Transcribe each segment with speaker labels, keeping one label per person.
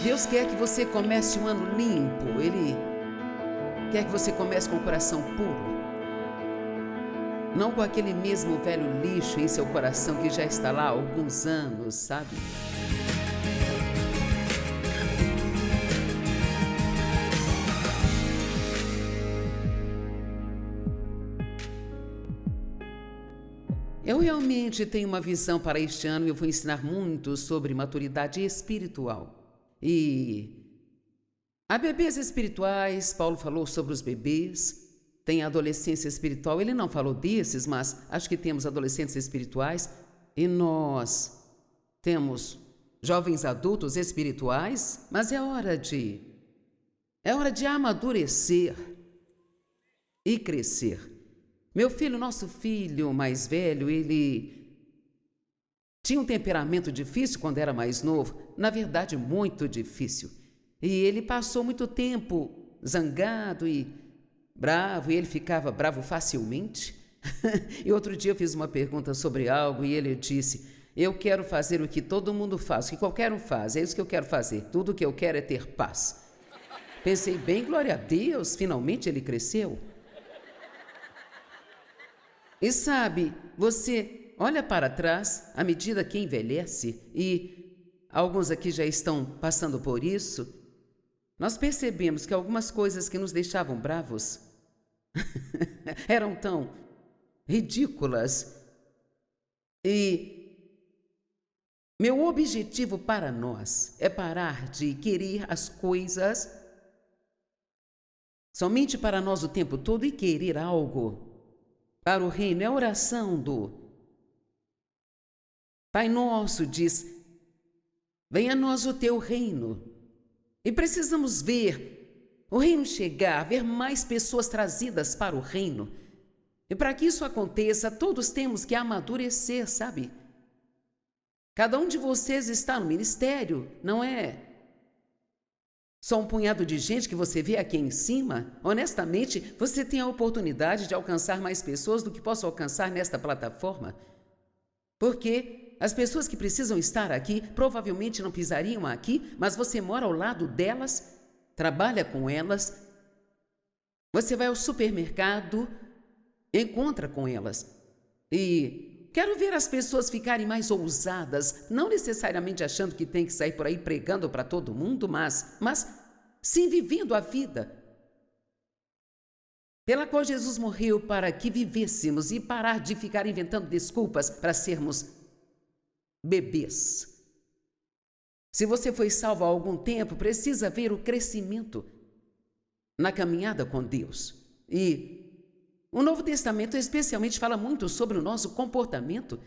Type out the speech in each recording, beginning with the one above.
Speaker 1: Deus quer que você comece um ano limpo. Ele quer que você comece com o coração puro. Não com aquele mesmo velho lixo em seu coração que já está lá há alguns anos, sabe? Eu realmente tenho uma visão para este ano e eu vou ensinar muito sobre maturidade espiritual. E há bebês espirituais, Paulo falou sobre os bebês, tem a adolescência espiritual, ele não falou desses, mas acho que temos adolescentes espirituais e nós temos jovens adultos espirituais, mas é hora de amadurecer e crescer. Meu filho, nosso filho mais velho, ele tinha um temperamento difícil quando era mais novo, na verdade muito difícil. E ele passou muito tempo zangado e bravo, e ele ficava bravo facilmente. E outro dia eu fiz uma pergunta sobre algo e ele disse: eu quero fazer o que todo mundo faz, o que qualquer um faz, é isso que eu quero fazer, tudo o que eu quero é ter paz. Pensei bem, glória a Deus, finalmente ele cresceu. E sabe, você olha para trás à medida que envelhece, e alguns aqui já estão passando por isso, nós percebemos que algumas coisas que nos deixavam bravos eram tão ridículas. E meu objetivo para nós é parar de querer as coisas somente para nós o tempo todo e querer algo para o reino. É a oração do Pai Nosso, diz: venha a nós o teu reino. E precisamos ver o reino chegar, ver mais pessoas trazidas para o reino. E para que isso aconteça, todos temos que amadurecer, sabe? Cada um de vocês está no ministério, não é só um punhado de gente que você vê aqui em cima. Honestamente, você tem a oportunidade de alcançar mais pessoas do que posso alcançar nesta plataforma. Porque as pessoas que precisam estar aqui provavelmente não pisariam aqui, mas você mora ao lado delas, trabalha com elas, você vai ao supermercado, encontra com elas. E quero ver as pessoas ficarem mais ousadas, não necessariamente achando que tem que sair por aí pregando para todo mundo, mas sim vivendo a vida pela qual Jesus morreu para que vivêssemos, e parar de ficar inventando desculpas para sermos bebês. Se você foi salvo há algum tempo, precisa ver o crescimento na caminhada com Deus. E o Novo Testamento especialmente fala muito sobre o nosso comportamento.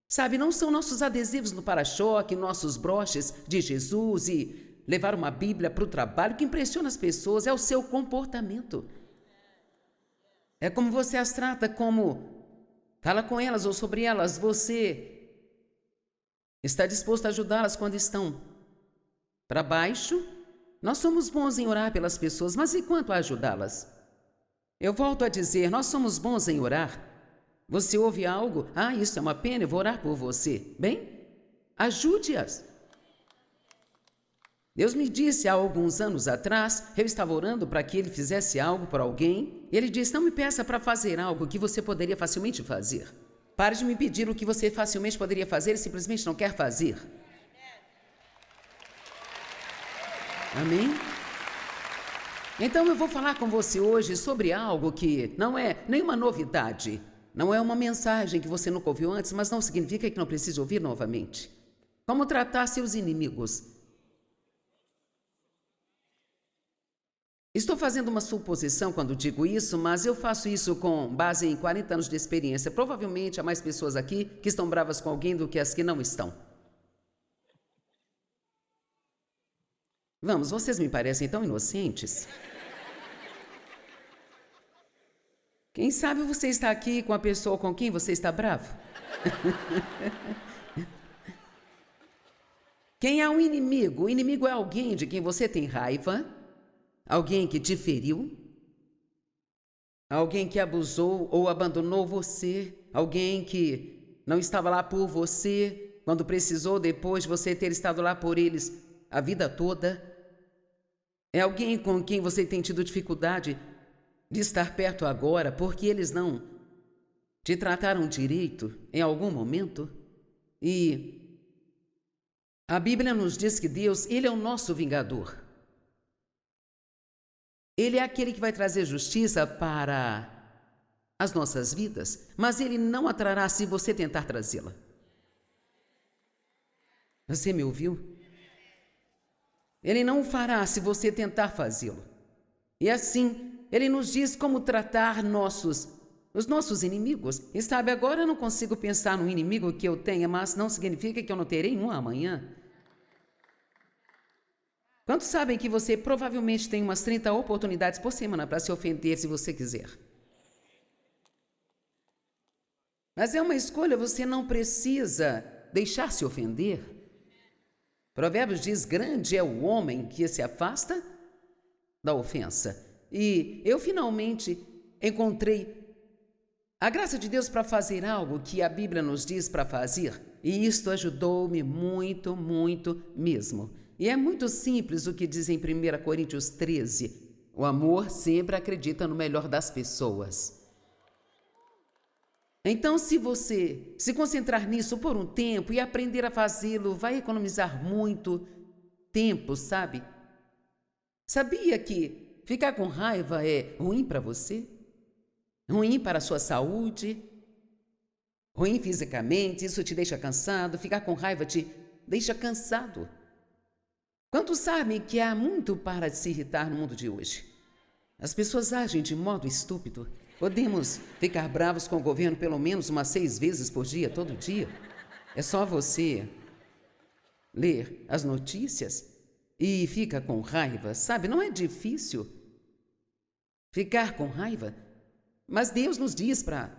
Speaker 1: Sabe, não são nossos adesivos no para-choque, nossos broches de Jesus e levar uma Bíblia para o trabalho que impressiona as pessoas, é o seu comportamento. É como você as trata, como fala com elas ou sobre elas. Você está disposto a ajudá-las quando estão para baixo? Nós somos bons em orar pelas pessoas, mas e quanto a ajudá-las? Eu volto a dizer, nós somos bons em orar. Você ouve algo? Ah, isso é uma pena, eu vou orar por você. Bem, ajude-as. Deus me disse há alguns anos atrás, eu estava orando para que ele fizesse algo por alguém. Ele disse: não me peça para fazer algo que você poderia facilmente fazer. Pare de me pedir o que você facilmente poderia fazer e simplesmente não quer fazer. Amém? Então eu vou falar com você hoje sobre algo que não é nenhuma novidade. Não é uma mensagem que você nunca ouviu antes, mas não significa que não precise ouvir novamente. Como tratar seus inimigos. Estou fazendo uma suposição quando digo isso, mas eu faço isso com base em 40 anos de experiência. Provavelmente há mais pessoas aqui que estão bravas com alguém do que as que não estão. Vamos, vocês me parecem tão inocentes. Quem sabe você está aqui com a pessoa com quem você está bravo? Quem é um inimigo? O inimigo é alguém de quem você tem raiva. Alguém que te feriu, alguém que abusou ou abandonou você, alguém que não estava lá por você, quando precisou, depois de você ter estado lá por eles, a vida toda? É alguém com quem você tem tido dificuldade de estar perto agora porque eles não te trataram direito em algum momento? E a Bíblia nos diz que Deus, Ele é o nosso vingador. Ele é aquele que vai trazer justiça para as nossas vidas, mas Ele não a trará se você tentar trazê-la. Você me ouviu? Ele não o fará se você tentar fazê-lo. E assim, Ele nos diz como tratar os nossos inimigos. E sabe, agora eu não consigo pensar no inimigo que eu tenha, mas não significa que eu não terei um amanhã. Quantos sabem que você provavelmente tem umas 30 oportunidades por semana para se ofender se você quiser? Mas é uma escolha, você não precisa deixar se ofender. Provérbios diz, grande é o homem que se afasta da ofensa. E eu finalmente encontrei a graça de Deus para fazer algo que a Bíblia nos diz para fazer. E isto ajudou-me muito, muito mesmo. E é muito simples o que diz em 1 Coríntios 13. O amor sempre acredita no melhor das pessoas. Então, se você se concentrar nisso por um tempo e aprender a fazê-lo, vai economizar muito tempo, sabe? Sabia que ficar com raiva é ruim para você? Ruim para a sua saúde? Ruim fisicamente? Isso te deixa cansado? Ficar com raiva te deixa cansado? Quantos sabem que há muito para se irritar no mundo de hoje? As pessoas agem de modo estúpido. Podemos ficar bravos com o governo pelo menos umas 6 vezes por dia, todo dia. É só você ler as notícias e fica com raiva, sabe? Não é difícil ficar com raiva, mas Deus nos diz para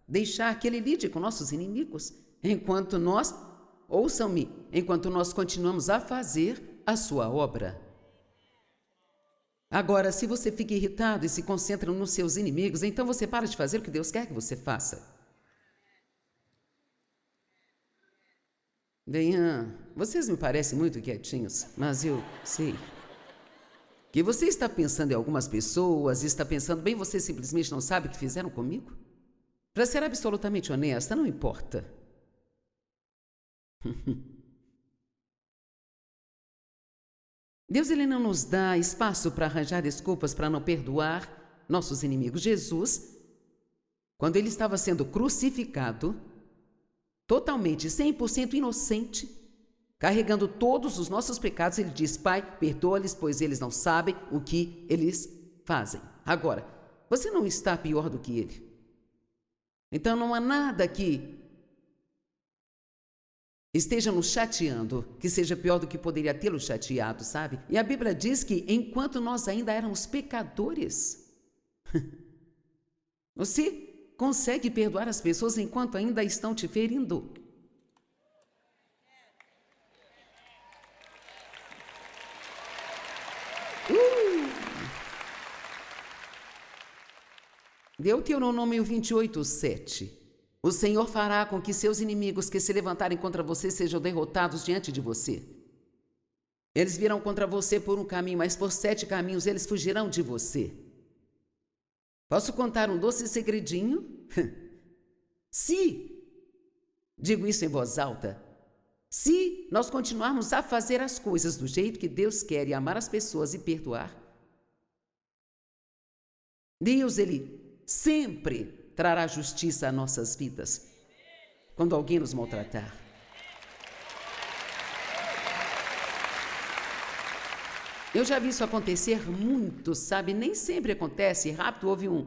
Speaker 1: deixar que Ele lide com nossos inimigos, enquanto nós, ouçam-me, enquanto nós continuamos a fazer a sua obra. Agora, se você fica irritado e se concentra nos seus inimigos, então você para de fazer o que Deus quer que você faça. Venha, vocês me parecem muito quietinhos, mas eu sei que você está pensando em algumas pessoas, está pensando, bem, você simplesmente não sabe o que fizeram comigo? Para ser absolutamente honesta, não importa. Deus, Ele não nos dá espaço para arranjar desculpas para não perdoar nossos inimigos. Jesus, quando Ele estava sendo crucificado, totalmente, 100% inocente, carregando todos os nossos pecados, Ele diz, Pai, perdoa-lhes, pois eles não sabem o que eles fazem. Agora, você não está pior do que Ele. Então não há nada que esteja nos chateando, que seja pior do que poderia tê-lo chateado, sabe? E a Bíblia diz que enquanto nós ainda éramos pecadores, você consegue perdoar as pessoas enquanto ainda estão te ferindo. Deuteronômio 28:7. O Senhor fará com que seus inimigos que se levantarem contra você sejam derrotados diante de você. Eles virão contra você por um caminho, mas por 7 caminhos eles fugirão de você. Posso contar um doce segredinho? Digo isso em voz alta, se nós continuarmos a fazer as coisas do jeito que Deus quer e amar as pessoas e perdoar, Deus, Ele sempre trará justiça a nossas vidas quando alguém nos maltratar. Eu já vi isso acontecer muito, sabe? Nem sempre acontece rápido. Houve um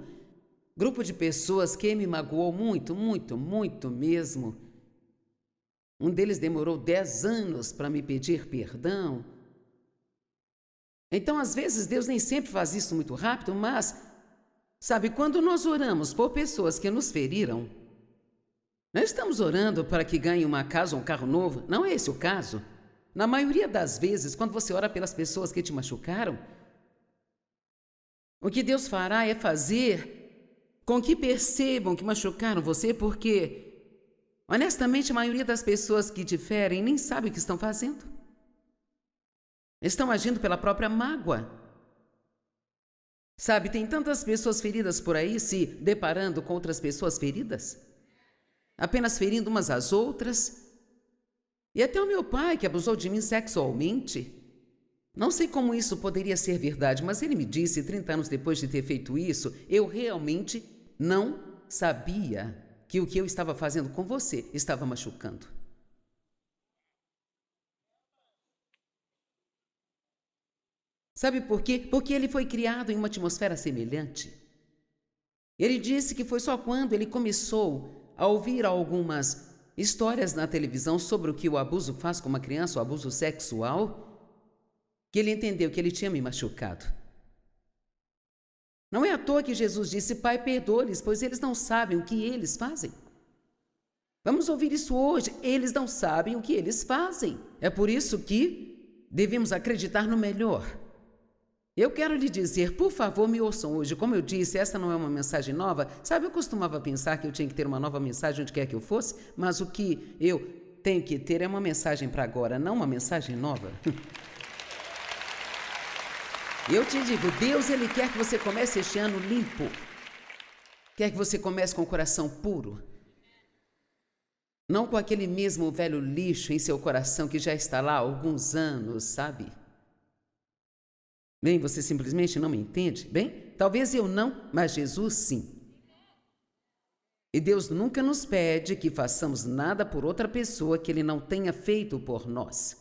Speaker 1: grupo de pessoas que me magoou muito, muito, muito mesmo. Um deles demorou 10 anos para me pedir perdão. Então, às vezes, Deus nem sempre faz isso muito rápido, mas sabe, quando nós oramos por pessoas que nos feriram, não estamos orando para que ganhem uma casa ou um carro novo, não é esse o caso. Na maioria das vezes, quando você ora pelas pessoas que te machucaram, o que Deus fará é fazer com que percebam que machucaram você, porque, honestamente, a maioria das pessoas que te ferem nem sabe o que estão fazendo. Estão agindo pela própria mágoa. Sabe, tem tantas pessoas feridas por aí se deparando com outras pessoas feridas, apenas ferindo umas às outras. E até o meu pai, que abusou de mim sexualmente. Não sei como isso poderia ser verdade, mas ele me disse, 30 anos depois de ter feito isso, eu realmente não sabia que o que eu estava fazendo com você estava machucando. Sabe por quê? Porque ele foi criado em uma atmosfera semelhante. Ele disse que foi só quando ele começou a ouvir algumas histórias na televisão sobre o que o abuso faz com uma criança, o abuso sexual, que ele entendeu que ele tinha me machucado. Não é à toa que Jesus disse: Pai, perdoa-lhes, pois eles não sabem o que eles fazem. Vamos ouvir isso hoje. Eles não sabem o que eles fazem. É por isso que devemos acreditar no melhor. Eu quero lhe dizer, por favor, me ouçam hoje. Como eu disse, essa não é uma mensagem nova. Sabe, eu costumava pensar que eu tinha que ter uma nova mensagem onde quer que eu fosse, mas o que eu tenho que ter é uma mensagem para agora, não uma mensagem nova. Eu te digo, Deus, Ele quer que você comece este ano limpo. Quer que você comece com o coração puro. Não com aquele mesmo velho lixo em seu coração que já está lá há alguns anos, sabe? Bem, você simplesmente não me entende? Bem, talvez eu não, mas Jesus sim. E Deus nunca nos pede que façamos nada por outra pessoa que Ele não tenha feito por nós.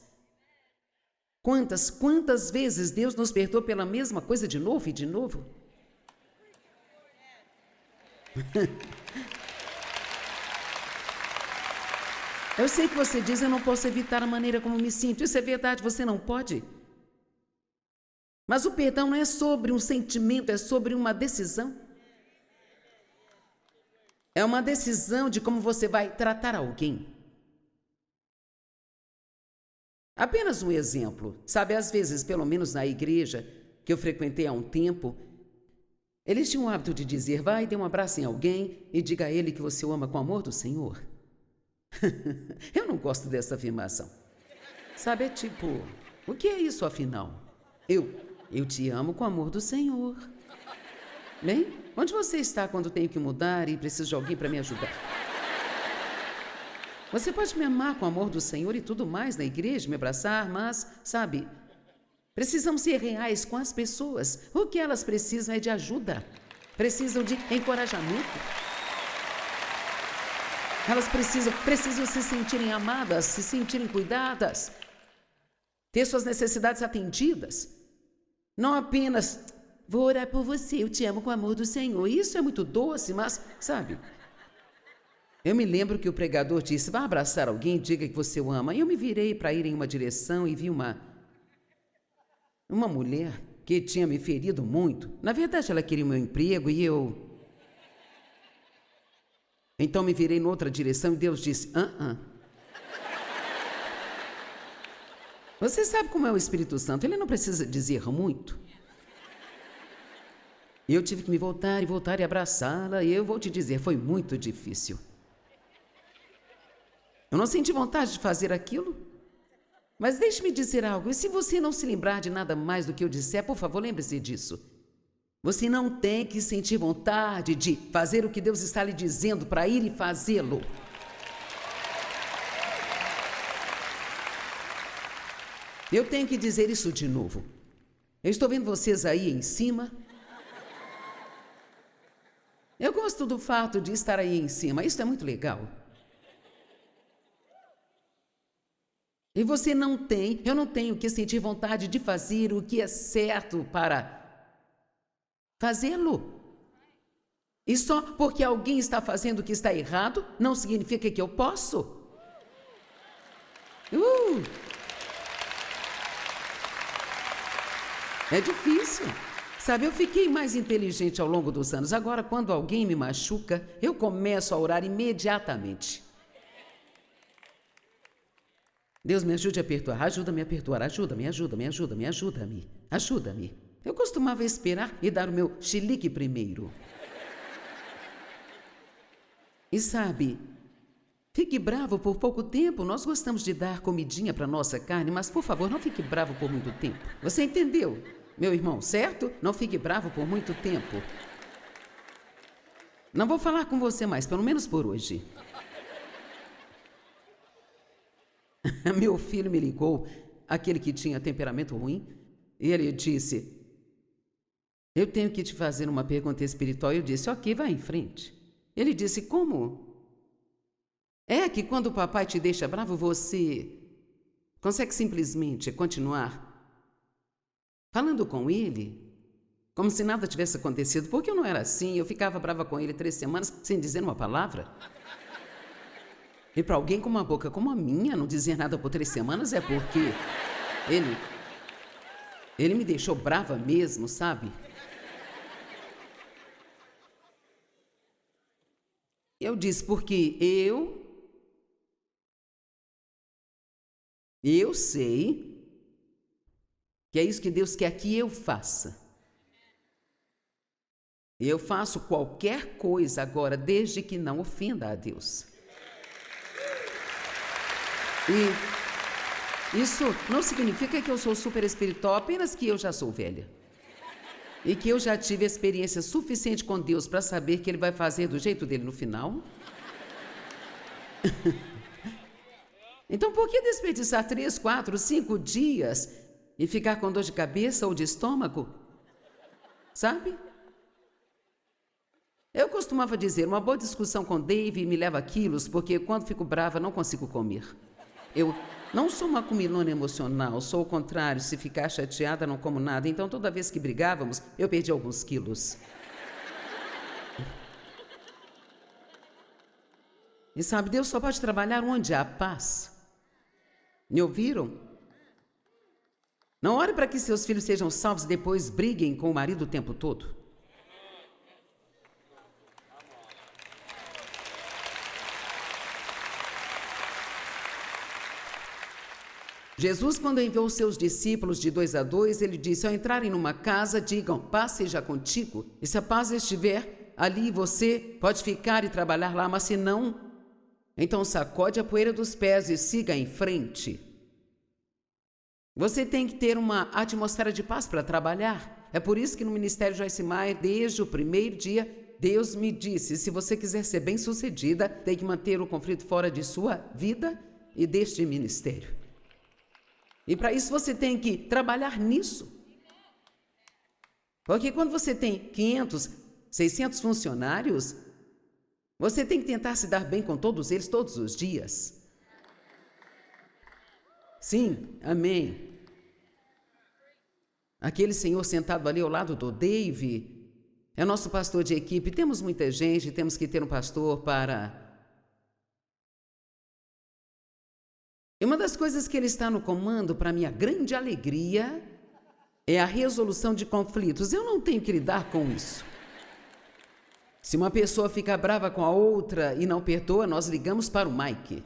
Speaker 1: Quantas vezes Deus nos perdoou pela mesma coisa de novo e de novo? Eu sei que você diz, eu não posso evitar a maneira como me sinto. Isso é verdade, você não pode. Mas o perdão não é sobre um sentimento, é sobre uma decisão. É uma decisão de como você vai tratar alguém. Apenas um exemplo. Sabe, às vezes, pelo menos na igreja que eu frequentei há um tempo, eles tinham o hábito de dizer, vai, dê um abraço em alguém e diga a ele que você o ama com o amor do Senhor. Eu não gosto dessa afirmação. Sabe, é tipo, o que é isso afinal? Eu te amo com o amor do Senhor. Bem, onde você está quando tenho que mudar e preciso de alguém para me ajudar? Você pode me amar com o amor do Senhor e tudo mais na igreja, me abraçar, mas, sabe, precisamos ser reais com as pessoas. O que elas precisam é de ajuda. Precisam de encorajamento. Elas precisam se sentirem amadas, se sentirem cuidadas, ter suas necessidades atendidas. Não apenas, vou orar por você, eu te amo com o amor do Senhor. Isso é muito doce, mas, sabe, eu me lembro que o pregador disse, vá abraçar alguém e diga que você o ama. E eu me virei para ir em uma direção e vi uma mulher que tinha me ferido muito. Na verdade, ela queria o meu emprego e eu... Então me virei em outra direção e Deus disse, Você sabe como é o Espírito Santo, ele não precisa dizer muito. Eu tive que me voltar e abraçá-la, e eu vou te dizer, foi muito difícil. Eu não senti vontade de fazer aquilo. Mas deixe-me dizer algo, e se você não se lembrar de nada mais do que eu disser, por favor, lembre-se disso. Você não tem que sentir vontade de fazer o que Deus está lhe dizendo para ir e fazê-lo. Eu tenho que dizer isso de novo. Eu estou vendo vocês aí em cima. Eu gosto do fato de estar aí em cima, isso é muito legal. E você eu não tenho que sentir vontade de fazer o que é certo para fazê-lo. E só porque alguém está fazendo o que está errado, não significa que eu posso. É difícil. Sabe, eu fiquei mais inteligente ao longo dos anos. Agora, quando alguém me machuca, eu começo a orar imediatamente. Deus, me ajude a perdoar. Ajuda-me a perdoar. Ajuda-me. Eu costumava esperar e dar o meu chilique primeiro. E sabe, Fique bravo por pouco tempo. Nós gostamos de dar comidinha para nossa carne, mas, por favor, não fique bravo por muito tempo. Você entendeu, meu irmão, certo? Não fique bravo por muito tempo. Não vou falar com você mais, pelo menos por hoje. Meu filho me ligou, aquele que tinha temperamento ruim, e ele disse: eu tenho que te fazer uma pergunta espiritual. Eu disse: ok, vai em frente. Ele disse: como? É que quando o papai te deixa bravo, você consegue simplesmente continuar falando com ele como se nada tivesse acontecido? Porque eu não era assim, eu ficava brava com ele 3 semanas sem dizer uma palavra. E para alguém com uma boca como a minha, não dizer nada por 3 semanas é porque ele me deixou brava mesmo, sabe? Eu disse: porque eu sei que é isso que Deus quer que eu faça. Eu faço qualquer coisa agora, desde que não ofenda a Deus. E isso não significa que eu sou super espiritual, apenas que eu já sou velha. E que eu já tive experiência suficiente com Deus para saber que Ele vai fazer do jeito dele no final. Então, por que desperdiçar 3, 4, 5 dias e ficar com dor de cabeça ou de estômago? Sabe? Eu costumava dizer: uma boa discussão com Dave me leva a quilos, porque quando fico brava não consigo comer. Eu não sou uma comilona emocional, sou o contrário. Se ficar chateada, não como nada. Então, toda vez que brigávamos, eu perdi alguns quilos. E sabe, Deus só pode trabalhar onde há paz. Me ouviram? Não ore para que seus filhos sejam salvos e depois briguem com o marido o tempo todo. Jesus, quando enviou os seus discípulos de 2 a 2, ele disse: ao entrarem numa casa, digam: paz seja contigo. E se a paz estiver ali, você pode ficar e trabalhar lá, mas se não, então sacode a poeira dos pés e siga em frente. Você tem que ter uma atmosfera de paz para trabalhar. É por isso que no Ministério Joyce Meyer, desde o primeiro dia, Deus me disse: se você quiser ser bem-sucedida, tem que manter o conflito fora de sua vida e deste ministério. E para isso você tem que trabalhar nisso. Porque quando você tem 500, 600 funcionários, você tem que tentar se dar bem com todos eles todos os dias. Sim, amém. Aquele senhor sentado ali ao lado do Dave é nosso pastor de equipe. Temos muita gente, temos que ter um pastor para... E uma das coisas que ele está no comando, para minha grande alegria, é a resolução de conflitos. Eu não tenho que lidar com isso. Se uma pessoa fica brava com a outra e não perdoa, nós ligamos para o Mike.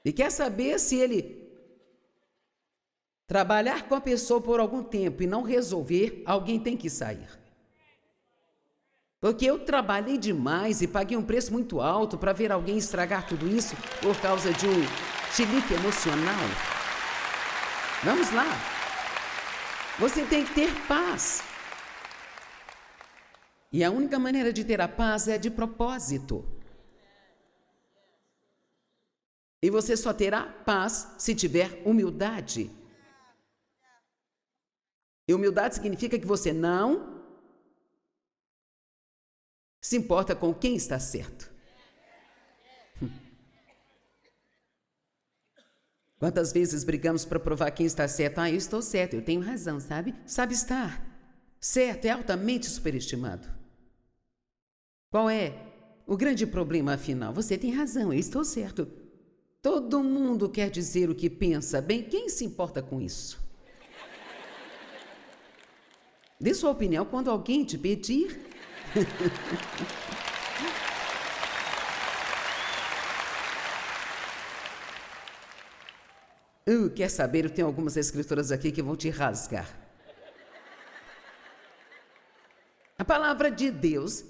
Speaker 1: E quer saber se ele trabalhar com a pessoa por algum tempo e não resolver, alguém tem que sair. Porque eu trabalhei demais e paguei um preço muito alto para ver alguém estragar tudo isso por causa de um chilique emocional. Vamos lá. Você tem que ter paz. E a única maneira de ter a paz é de propósito. E você só terá paz se tiver humildade. E humildade significa que você não se importa com quem está certo. Quantas vezes brigamos para provar quem está certo? Eu estou certo, eu tenho razão, sabe? Sabe estar certo é altamente superestimado. Qual é o grande problema, afinal? Você tem razão, eu estou certo. Todo mundo quer dizer o que pensa. Bem, quem se importa com isso? Dê sua opinião quando alguém te pedir. Quer saber? Eu tenho algumas escrituras aqui que vão te rasgar. A palavra de Deus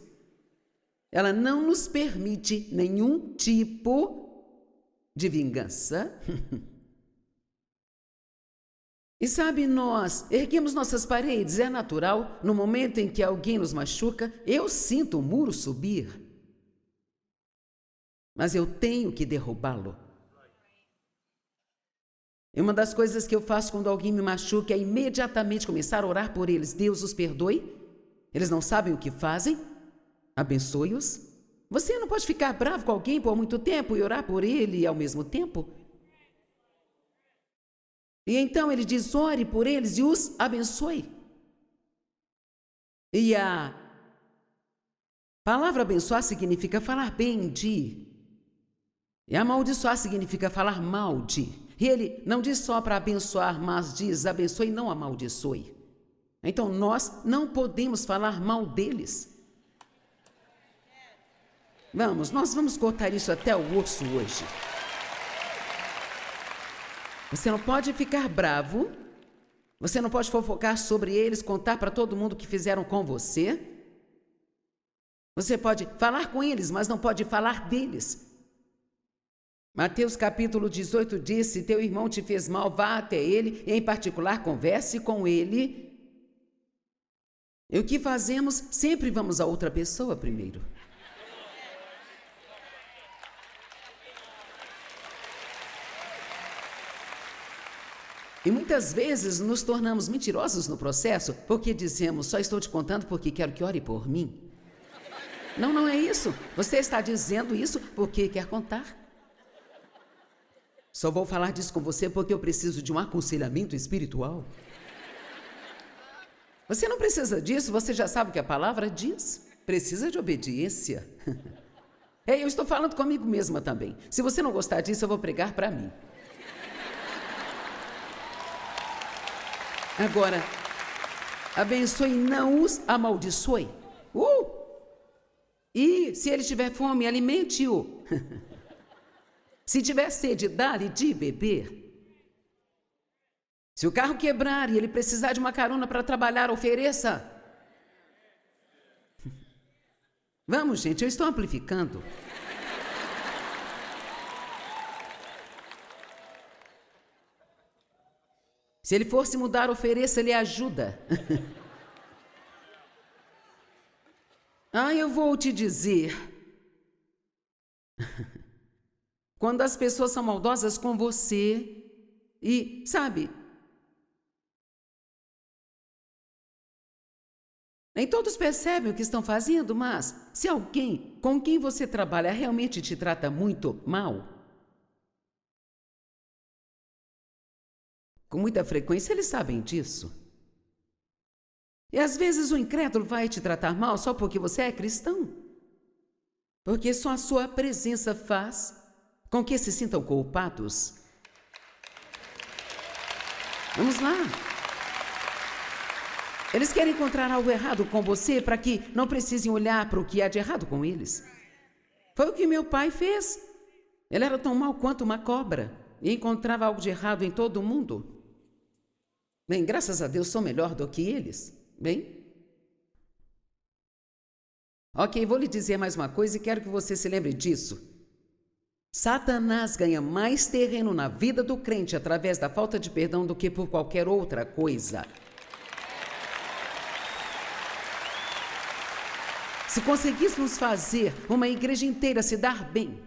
Speaker 1: Ela não nos permite nenhum tipo de vingança. E sabe, nós erguemos nossas paredes, é natural. No momento em que alguém nos machuca, eu sinto o muro subir. Mas eu tenho que derrubá-lo. E uma das coisas que eu faço quando alguém me machuca é imediatamente começar a orar por eles. Deus os perdoe. Eles não sabem o que fazem. Abençoe-os. Você não pode ficar bravo com alguém por muito tempo e orar por ele ao mesmo tempo. E então ele diz, ore por eles e os abençoe. E a palavra abençoar significa falar bem de. E amaldiçoar significa falar mal de. E ele não diz só para abençoar, mas diz abençoe e não amaldiçoe. Então nós não podemos falar mal deles. Nós vamos cortar isso até o osso hoje. Você não pode ficar bravo, você não pode fofocar sobre eles, contar para todo mundo o que fizeram com você. Você pode falar com eles, mas não pode falar deles. Mateus capítulo 18 diz, se teu irmão te fez mal, vá até ele, e em particular converse com ele. E o que fazemos? Sempre vamos a outra pessoa primeiro. E muitas vezes nos tornamos mentirosos no processo porque dizemos, só estou te contando porque quero que ore por mim. Não é isso. Você está dizendo isso porque quer contar. Só vou falar disso com você porque eu preciso de um aconselhamento espiritual. Você não precisa disso, você já sabe o que a palavra diz. Precisa de obediência. Eu estou falando comigo mesma também. Se você não gostar disso, eu vou pregar para mim. Agora, abençoe e não os amaldiçoe. E se ele tiver fome, alimente-o. Se tiver sede, dá-lhe de beber. Se o carro quebrar e ele precisar de uma carona para trabalhar, ofereça. Vamos, gente, eu estou amplificando. Se ele for se mudar, ofereça-lhe ajuda. Eu vou te dizer. Quando as pessoas são maldosas com você, e, sabe, nem todos percebem o que estão fazendo, mas se alguém com quem você trabalha realmente te trata muito mal, com muita frequência eles sabem disso. E às vezes o incrédulo vai te tratar mal só porque você é cristão. Porque só a sua presença faz com que se sintam culpados. Vamos lá. Eles querem encontrar algo errado com você para que não precisem olhar para o que há de errado com eles. Foi o que meu pai fez. Ele era tão mau quanto uma cobra e encontrava algo de errado em todo mundo. Bem, graças a Deus sou melhor do que eles. Bem? Ok, vou lhe dizer mais uma coisa e quero que você se lembre disso. Satanás ganha mais terreno na vida do crente através da falta de perdão do que por qualquer outra coisa. Se conseguíssemos fazer uma igreja inteira se dar bem,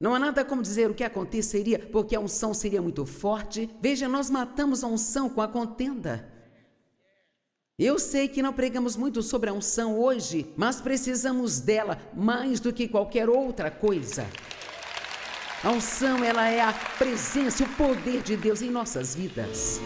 Speaker 1: não há nada como dizer o que aconteceria, porque a unção seria muito forte. Veja, nós matamos a unção com a contenda. Eu sei que não pregamos muito sobre a unção hoje, mas precisamos dela mais do que qualquer outra coisa. A unção, ela é a presença, o poder de Deus em nossas vidas.